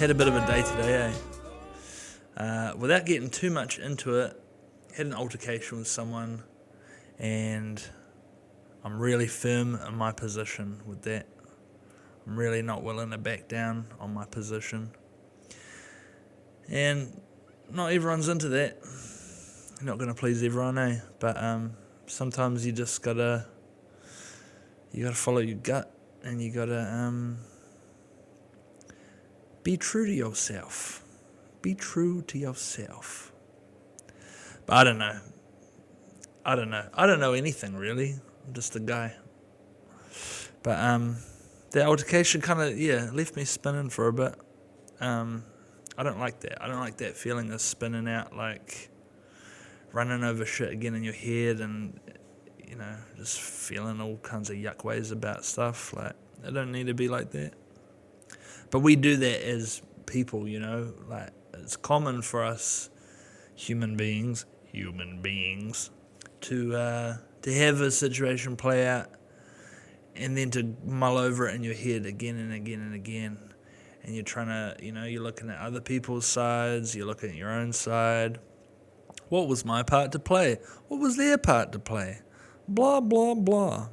Had a bit of a day today, without getting too much into it, had an altercation with someone, and I'm really firm in my position with that. I'm really not willing to back down on my position. And not everyone's into that. You're not going to please everyone, eh? But sometimes you just gotta follow your gut, and you gotta be true to yourself. Be true to yourself. But I don't know. I don't know anything, really. I'm just a guy. But the altercation kind of, left me spinning for a bit. I don't like that. I don't like that feeling of spinning out, like running over shit again in your head and, just feeling all kinds of yuck ways about stuff. Like, I don't need to be like that. But we do that as people, like it's common for us human beings, to have a situation play out and then to mull over it in your head again and again and again. And you're trying to, you're looking at other people's sides, you're looking at your own side. What was my part to play? What was their part to play? Blah, blah, blah.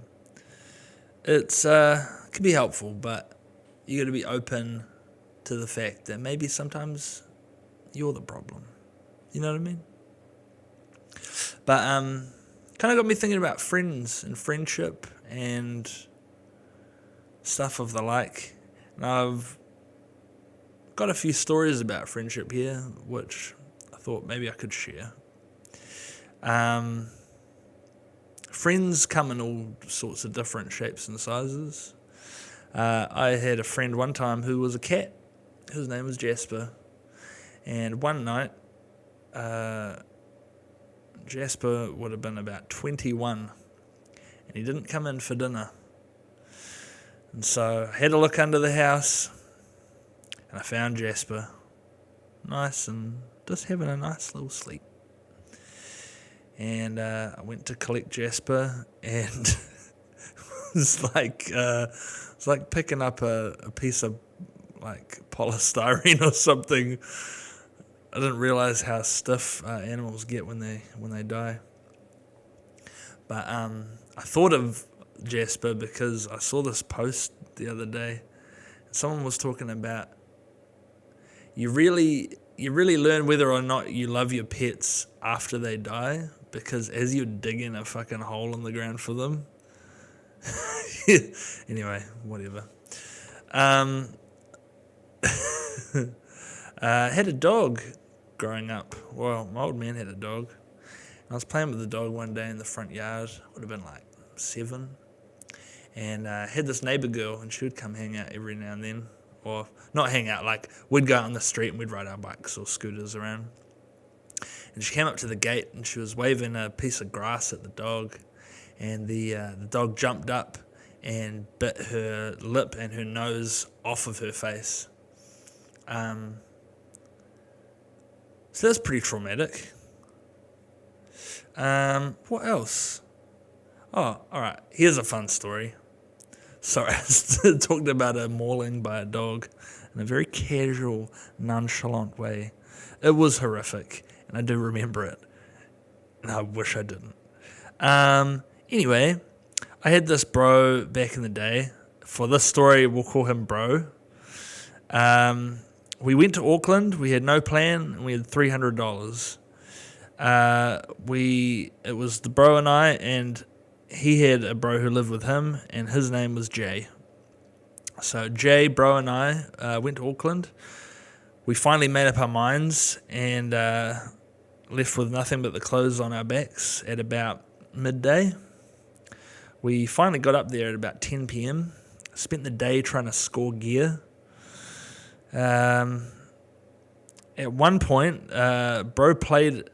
It's can be helpful, but you got to be open to the fact that maybe sometimes you're the problem. You know what I mean? But kind of got me thinking about friends and friendship and stuff of the like. And I've got a few stories about friendship here, which I thought maybe I could share. Friends come in all sorts of different shapes and sizes. I had a friend one time who was a cat. His name was Jasper. And one night, Jasper would have been about 21. And he didn't come in for dinner. And so I had a look under the house. And I found Jasper. Nice and just having a nice little sleep. And I went to collect Jasper, and it's like picking up a piece of like polystyrene or something. I didn't realize how stiff animals get when they die. But I thought of Jasper because I saw this post the other day. Someone was talking about you really learn whether or not you love your pets after they die, because as you're digging a fucking hole in the ground for them. Anyway, whatever. Had a dog growing up. Well, my old man had a dog. I was playing with the dog one day in the front yard. Would have been like 7. And had this neighbour girl, and she would come hang out every now and then. Or not hang out, like we'd go out on the street and we'd ride our bikes or scooters around. And she came up to the gate and she was waving a piece of grass at the dog. And the dog jumped up and bit her lip and her nose off of her face. So that's pretty traumatic. What else? Oh, alright, here's a fun story. Sorry, I talked about a mauling by a dog in a very casual, nonchalant way. It was horrific, and I do remember it. And I wish I didn't. Anyway, I had this bro back in the day. For this story, we'll call him Bro. We went to Auckland. We had no plan, and we had $300. It was the bro and I, and he had a bro who lived with him, and his name was Jay. So Jay, Bro, and I went to Auckland. We finally made up our minds and left with nothing but the clothes on our backs at about midday. We finally got up there at about 10 p.m. Spent the day trying to score gear. At one point, Bro played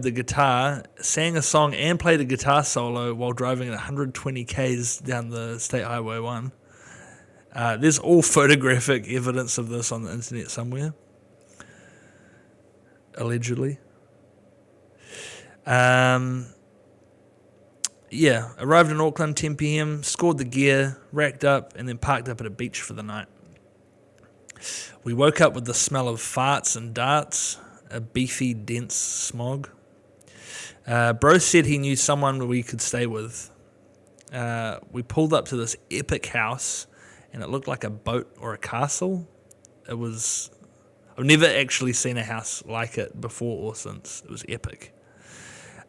the guitar, sang a song, and played a guitar solo while driving at 120 k's down the State Highway 1. There's all photographic evidence of this on the internet somewhere. Allegedly. Arrived in Auckland 10 p.m, scored the gear, racked up, and then parked up at a beach for the night. We woke up with the smell of farts and darts, a beefy, dense smog. Bro said he knew someone we could stay with. We pulled up to this epic house, and it looked like a boat or a castle. I've never actually seen a house like it before or since. It was epic.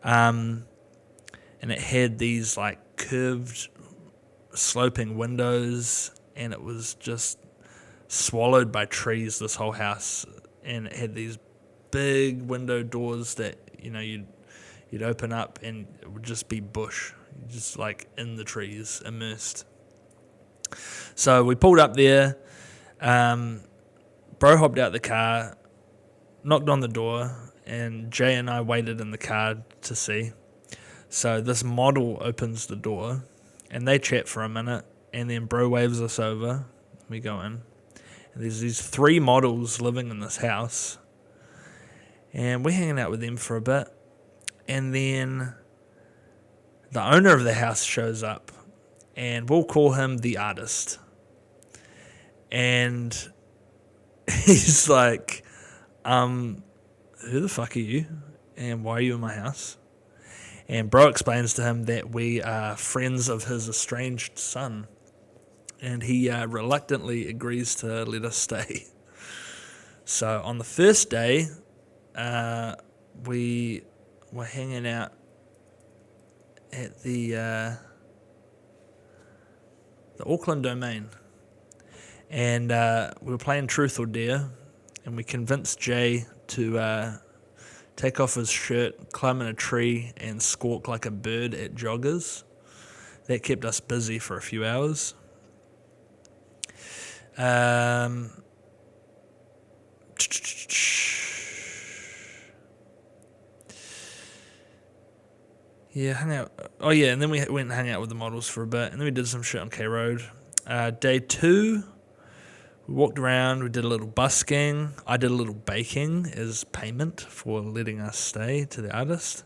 And it had these like curved, sloping windows, and it was just swallowed by trees, this whole house. And it had these big window doors that, you'd open up and it would just be bush, just like in the trees, immersed. So we pulled up there. Bro hopped out the car, knocked on the door, and Jay and I waited in the car to see. So this model opens the door, and they chat for a minute, and then Bro waves us over. We go in, and there's these 3 models living in this house, and we're hanging out with them for a bit, and then the owner of the house shows up, and we'll call him the artist. And he's like, who the fuck are you? And why are you in my house? And Bro explains to him that we are friends of his estranged son. And he reluctantly agrees to let us stay. So on the first day, we were hanging out at the Auckland Domain. And we were playing Truth or Dare, and we convinced Jay to take off his shirt, climb in a tree, and squawk like a bird at joggers. That kept us busy for a few hours. Yeah, hung out. Oh yeah, and then we went and hung out with the models for a bit, and then we did some shit on K Road. Day 2, we walked around, we did a little busking. I did a little baking as payment for letting us stay to the artist.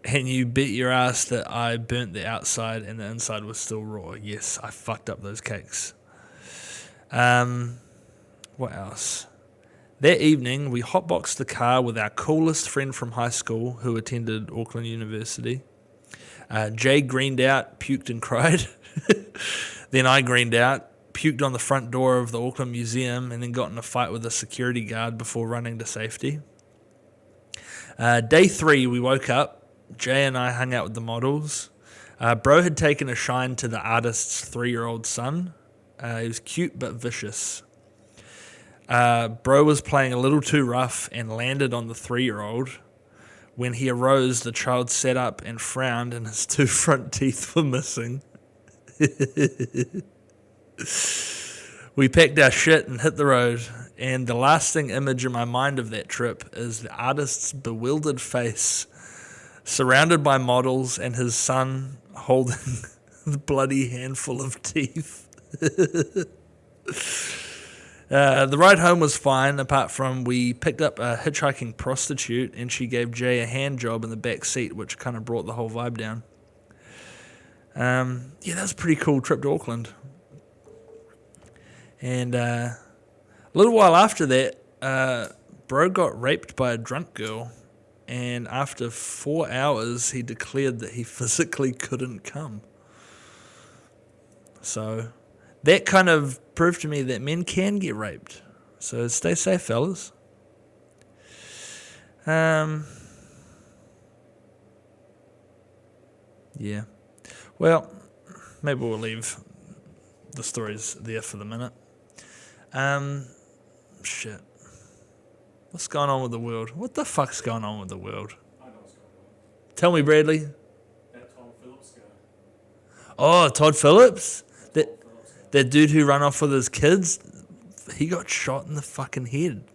And you bet your ass that I burnt the outside and the inside was still raw. Yes, I fucked up those cakes. What else? That evening, we hotboxed the car with our coolest friend from high school who attended Auckland University. Jay greened out, puked and cried. Then I greened out, puked on the front door of the Auckland Museum, and then got in a fight with a security guard before running to safety. Day 3, we woke up. Jay and I hung out with the models. Bro had taken a shine to the artist's 3-year-old son. He was cute but vicious. Bro was playing a little too rough and landed on the 3-year-old. When he arose, the child sat up and frowned, and his 2 front teeth were missing. We packed our shit and hit the road, and the lasting image in my mind of that trip is the artist's bewildered face, surrounded by models, and his son holding the bloody handful of teeth. The ride home was fine, apart from we picked up a hitchhiking prostitute, and she gave Jay a hand job in the back seat, which kind of brought the whole vibe down. Yeah, that was a pretty cool trip to Auckland. And a little while after that, Bro got raped by a drunk girl, and after 4 hours, he declared that he physically couldn't come. So that kind of proved to me that men can get raped. So stay safe, fellas. Yeah. Well, maybe we'll leave the stories there for the minute. Shit. What's going on with the world? What the fuck's going on with the world? I know what's going on. Tell me, Bradley. That Todd Phillips guy. Oh, Todd Phillips? That dude who ran off with his kids, he got shot in the fucking head.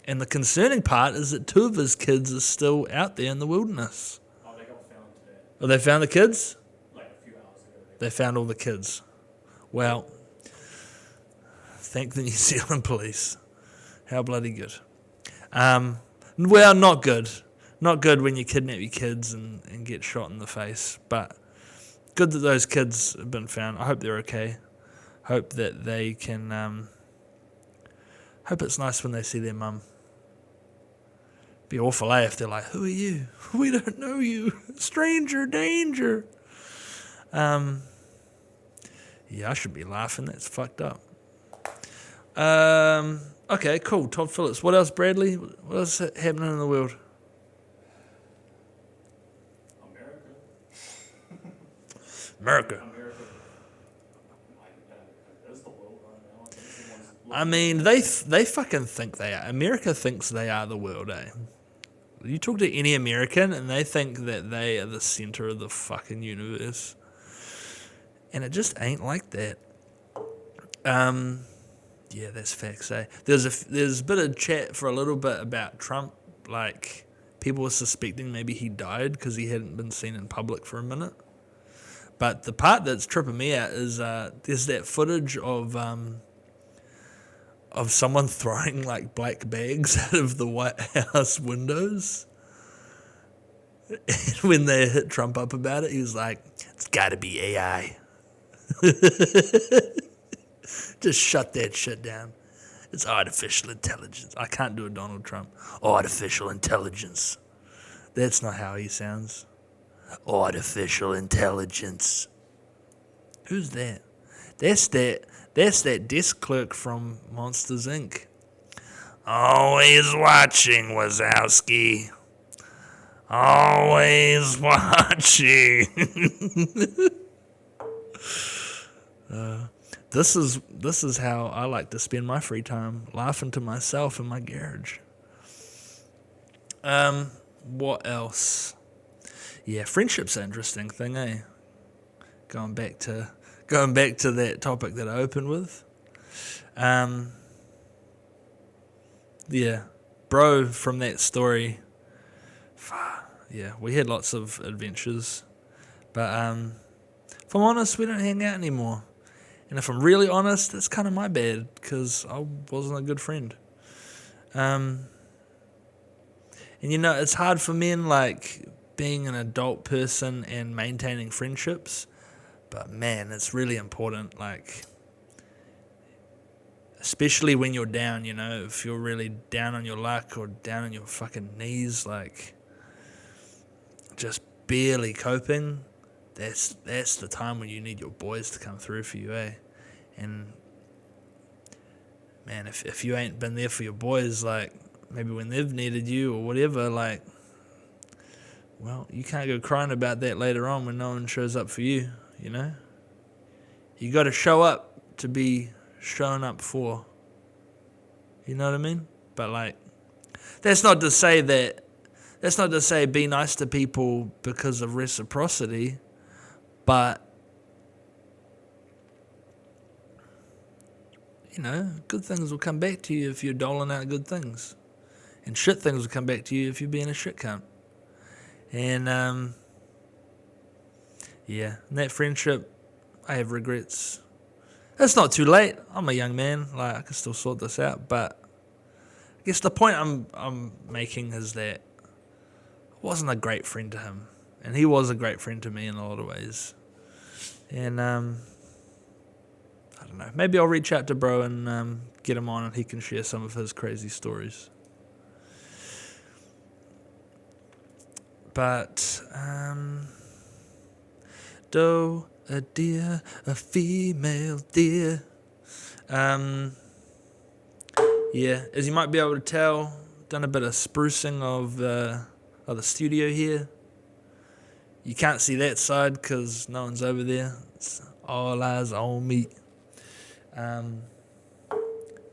And the concerning part is that 2 of his kids are still out there in the wilderness. Oh, they got found today. Oh, they found the kids? Like a few hours ago. They found all the kids. Well, thank the New Zealand police. How bloody good. Well, not good. Not good when you kidnap your kids and get shot in the face. But good that those kids have been found. I hope they're okay. hope that they can. Hope it's nice when they see their mum. Be awful, if they're like, "Who are you? We don't know you. Stranger danger." Yeah, I should be laughing. That's fucked up. Okay, cool. Todd Phillips. What else, Bradley? What else happening in the world? America. America. America. Is the world right now? I think everyone's I looking mean, they fucking think they are. America thinks they are the world, eh? You talk to any American and they think that they are the center of the fucking universe. And it just ain't like that. Yeah, that's facts, eh? There's a bit of chat for a little bit about Trump. Like, people were suspecting maybe he died because he hadn't been seen in public for a minute. But the part that's tripping me out is there's that footage of someone throwing like black bags out of the White House windows. And when they hit Trump up about it, he was like, "It's got to be AI." Just shut that shit down. It's artificial intelligence. I can't do a Donald Trump. Artificial intelligence. That's not how he sounds. Artificial intelligence. Who's that? That's that desk clerk from Monsters, Inc. Always watching, Wazowski. Always watching. This is how I like to spend my free time, laughing to myself in my garage. What else? Yeah, friendship's an interesting thing, eh? Going back to that topic that I opened with. Yeah, bro, from that story. Yeah, we had lots of adventures, but if I'm honest, we don't hang out anymore. And if I'm really honest, that's kind of my bad, because I wasn't a good friend. And you know, it's hard for men, like, being an adult person and maintaining friendships. But man, it's really important, like, especially when you're down, you know, if you're really down on your luck or down on your fucking knees, like, just barely coping, that's the time when you need your boys to come through for you, eh? And man, if you ain't been there for your boys, like, maybe when they've needed you or whatever, like, well, you can't go crying about that later on when no one shows up for you, you know? You got to show up to be shown up for. You know what I mean? But, like, that's not to say be nice to people because of reciprocity, but, you know, good things will come back to you if you're doling out good things. And shit things will come back to you if you're being a shit cunt. And, yeah, in that friendship, I have regrets. It's not too late. I'm a young man. Like, I can still sort this out. But I guess the point I'm making is that I wasn't a great friend to him. And he was a great friend to me in a lot of ways. And, I don't know. Maybe I'll reach out to bro and get him on and he can share some of his crazy stories. But, doe, a deer, a female deer. Yeah, as you might be able to tell, done a bit of sprucing of the studio here. You can't see that side because no one's over there. It's all eyes on me.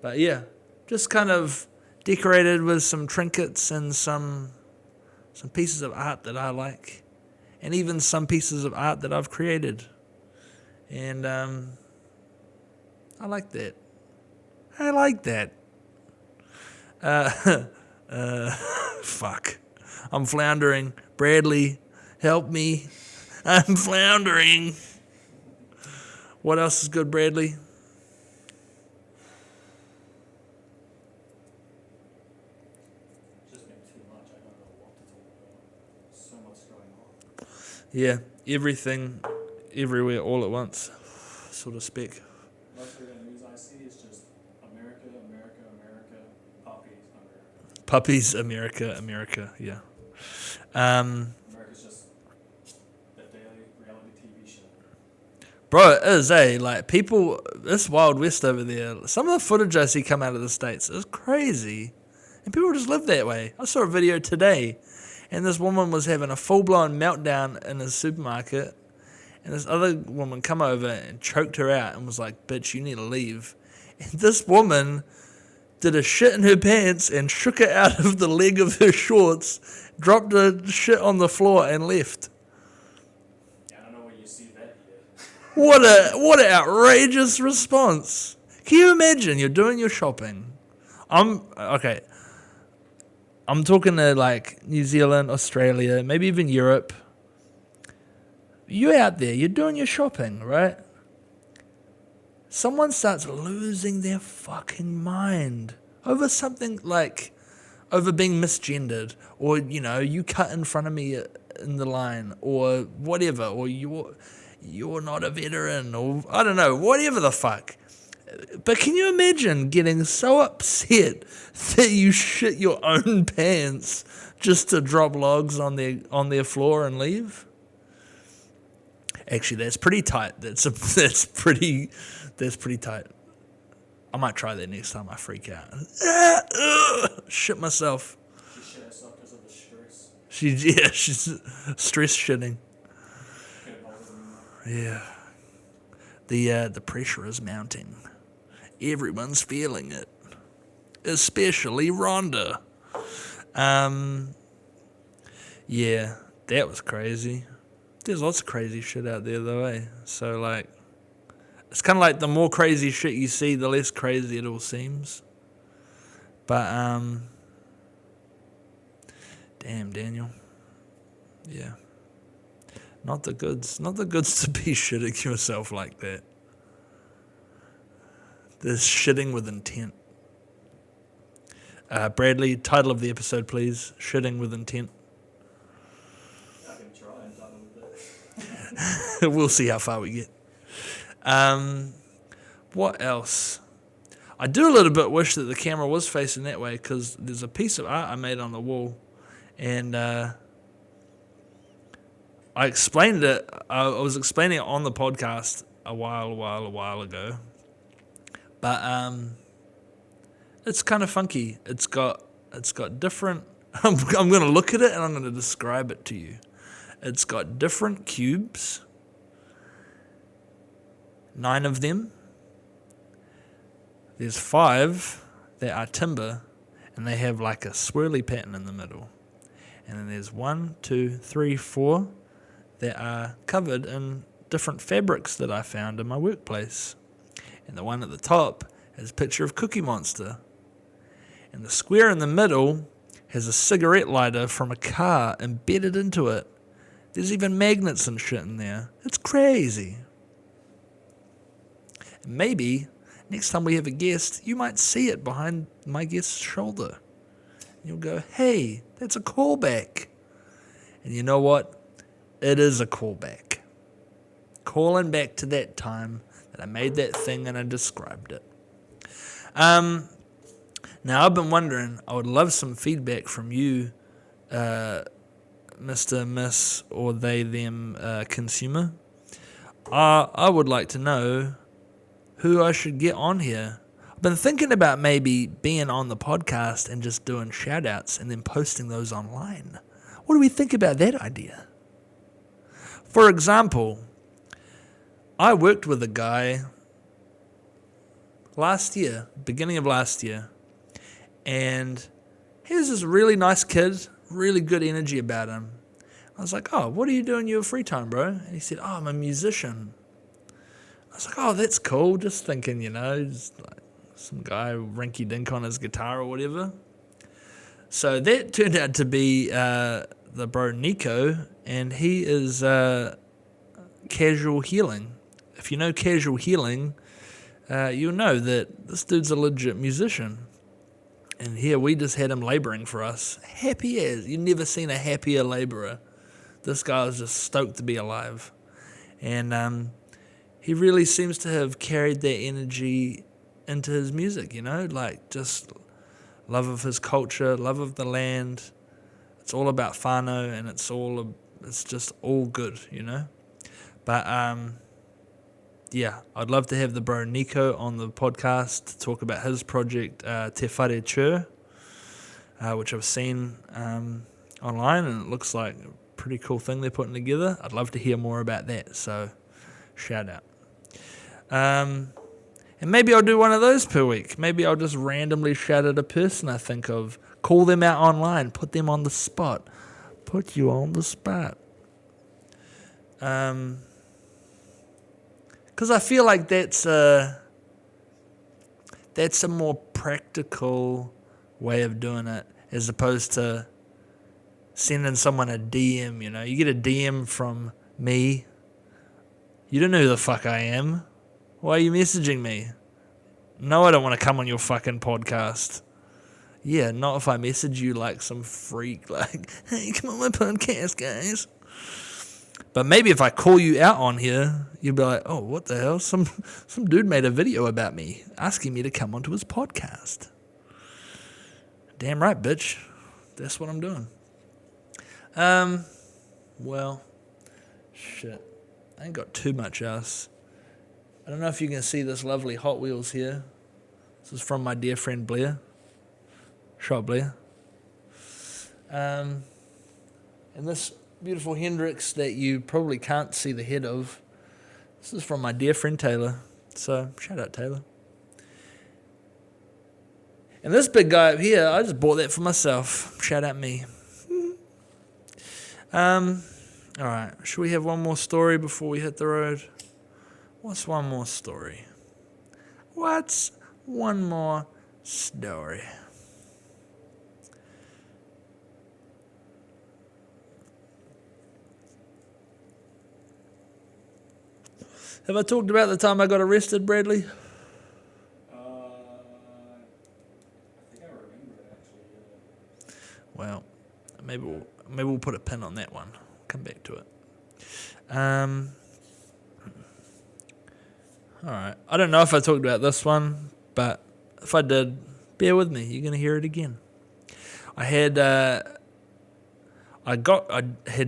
But yeah, just kind of decorated with some trinkets and some pieces of art that I like, and even some pieces of art that I've created. And I like that. I like that. Fuck. I'm floundering. Bradley, help me. I'm floundering. What else is good, Bradley? just been too much. I don't know what to talk about. So much going on. Yeah, everything, everywhere, all at once, so to speak. No Puppies, America, yeah. America's just the daily reality TV show. Bro, it is, like, people, this Wild West over there, some of the footage I see come out of the States is crazy. And people just live that way. I saw a video today, and this woman was having a full-blown meltdown in a supermarket, and this other woman come over and choked her out and was like, bitch, you need to leave. And this woman did a shit in her pants and shook it out of the leg of her shorts, dropped the shit on the floor and left. Yeah, I don't know where you see that yet. What an outrageous response. Can you imagine you're doing your shopping? I'm talking to like New Zealand, Australia, maybe even Europe. You're out there, you're doing your shopping, right? Someone starts losing their fucking mind over something like, over being misgendered, or, you know, you cut in front of me in the line, or whatever, or you're not a veteran, or I don't know, whatever the fuck. But can you imagine getting so upset that you shit your own pants just to drop logs on their floor and leave? Actually, that's pretty tight. That's pretty tight. I might try that next time I freak out. Shit myself. She shit herself because of the stress. She's stress shitting. Couldn't hold it anymore. Yeah. The pressure is mounting. Everyone's feeling it. Especially Rhonda. Yeah, that was crazy. There's lots of crazy shit out there though, eh? So like, it's kind of like the more crazy shit you see, the less crazy it all seems. But, damn, Daniel. Yeah. Not the goods to be shitting yourself like that. This shitting with intent. Bradley, title of the episode, please. Shitting with intent. I can try and title with that. We'll see how far we get. What else? I do a little bit wish that the camera was facing that way, because there's a piece of art I made on the wall, and I explained it. I was explaining it on the podcast a while ago, but it's kind of funky. It's got different. I'm going to look at it and I'm going to describe it to you. It's got different cubes. 9 of them. There's 5 that are timber, and they have like a swirly pattern in the middle. And then there's 1, 2, 3, 4 that are covered in different fabrics that I found in my workplace. And the one at the top has a picture of Cookie Monster. And the square in the middle has a cigarette lighter from a car embedded into it. There's even magnets and shit in there. It's crazy. Maybe next time we have a guest, you might see it behind my guest's shoulder. You'll go, hey, that's a callback. And you know what? It is a callback. Calling back to that time that I made that thing and I described it. Now, I've been wondering, I would love some feedback from you, Mr., Miss, or they, them consumer. I would like to know who I should get on here. I've been thinking about maybe being on the podcast and just doing shout-outs and then posting those online. What do we think about that idea? For example, I worked with a guy beginning of last year, and he was this really nice kid, really good energy about him. I was like, oh, what are you doing in your free time, bro? And he said, oh, I'm a musician. I was like, oh, that's cool. Just thinking, just like some guy rinky-dink on his guitar or whatever. So that turned out to be the bro Nico, and he is Casual Healing. If you know Casual Healing, you'll know that this dude's a legit musician. And here we just had him labouring for us. Happy as. You've never seen a happier labourer. This guy was just stoked to be alive. And he really seems to have carried that energy into his music, like just love of his culture, love of the land. It's all about whānau, and it's just all good, you know. But yeah, I'd love to have the bro Nico on the podcast to talk about his project, Te Whare Chur, which I've seen online, and it looks like a pretty cool thing they're putting together. I'd love to hear more about that, so shout out. And maybe I'll do one of those per week. Maybe I'll just randomly shout at a person I think of, call them out online, put them on the spot. Put you on the spot. Because I feel like that's a more practical way of doing it, as opposed to sending someone a DM, you know. You get a DM from me. You don't know who the fuck I am. Why are you messaging me? No, I don't want to come on your fucking podcast. Yeah, not if I message you like some freak, like, hey, come on my podcast, guys. But maybe if I call you out on here, you'll be like, oh, what the hell? Some dude made a video about me, asking me to come onto his podcast. Damn right, bitch. That's what I'm doing. Well, shit. I ain't got too much else. I don't know if you can see this lovely Hot Wheels here. This is from my dear friend Blair. Shot Blair. And this beautiful Hendrix that you probably can't see the head of, this is from my dear friend Taylor. So, shout out Taylor. And this big guy up here, I just bought that for myself. Shout out me. Alright, should we have one more story before we hit the road? What's one more story? What's one more story? Have I talked about the time I got arrested, Bradley? I think I remember it actually. Well, maybe we'll put a pin on that one. Come back to it. Alright. I don't know if I talked about this one, but if I did, bear with me. You're gonna hear it again. I had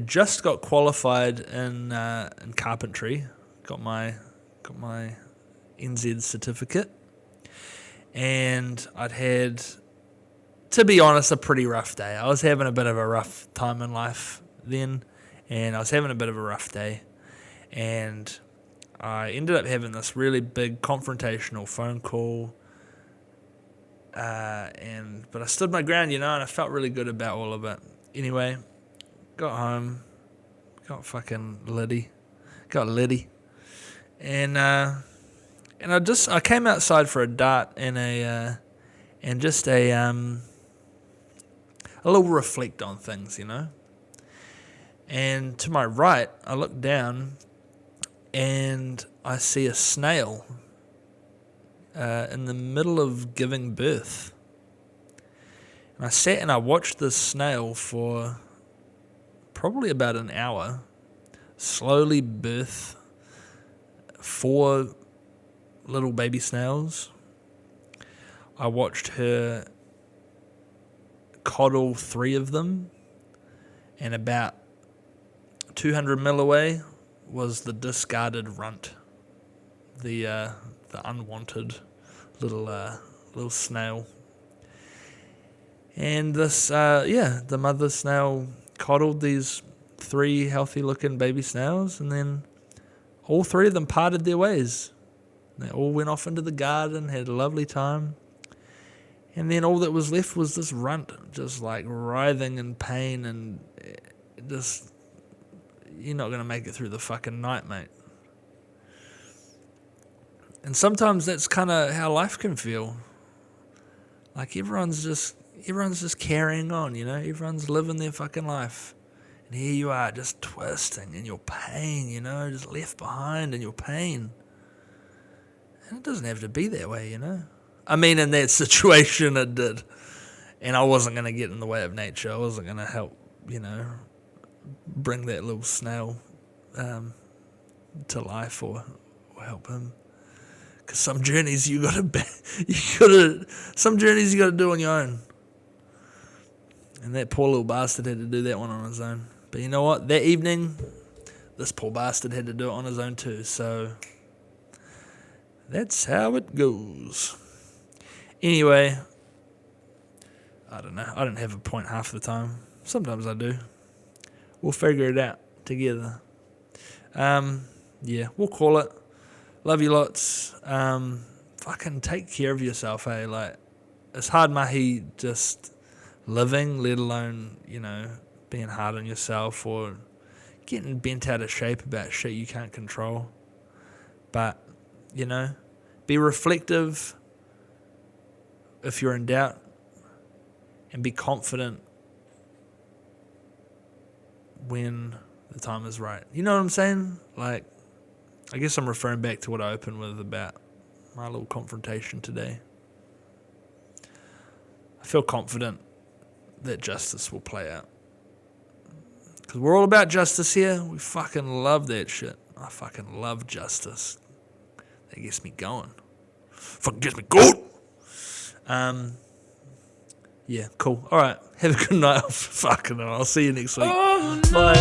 just got qualified in carpentry. Got my NZ certificate, and I'd had, to be honest, a pretty rough day. I was having a bit of a rough time in life then, and I was having a bit of a rough day, and I ended up having this really big confrontational phone call, but I stood my ground, you know, and I felt really good about all of it. Anyway, got home, got Liddy, and I came outside for a dart and a little reflect on things, you know. And to my right, I look down and I see a snail in the middle of giving birth. And I sat and I watched this snail for probably about an hour, slowly birth 4 little baby snails. I watched her coddle 3 of them, and about 200 mil away was the discarded runt, the unwanted little snail. And this, the mother snail coddled these 3 healthy-looking baby snails, and then all 3 of them parted their ways. They all went off into the garden, had a lovely time. And then all that was left was this runt, just like writhing in pain, and just, you're not going to make it through the fucking night, mate. And sometimes that's kind of how life can feel. Like everyone's just carrying on, you know? Everyone's living their fucking life. And here you are, just twisting in your pain, you know, just left behind in your pain. And it doesn't have to be that way, you know. I mean, in that situation, it did. And I wasn't going to get in the way of nature. I wasn't going to help, you know, bring that little snail to life or help him. Because some journeys you got to do on your own. And that poor little bastard had to do that one on his own. But you know what? That evening, this poor bastard had to do it on his own too. So that's how it goes. Anyway, I don't know. I don't have a point half the time. Sometimes I do. We'll figure it out together. Yeah, we'll call it. Love you lots. Fucking take care of yourself, hey? Like, it's hard mahi just living, let alone, being hard on yourself or getting bent out of shape about shit you can't control. But, be reflective if you're in doubt, and be confident when the time is right. You know what I'm saying? Like, I guess I'm referring back to what I opened with about my little confrontation today. I feel confident that justice will play out. Because we're all about justice here. We fucking love that shit. I fucking love justice. That gets me going. Fucking gets me going. Yeah, cool. All right. Have a good night. Fucking hell. I'll see you next week. Bye.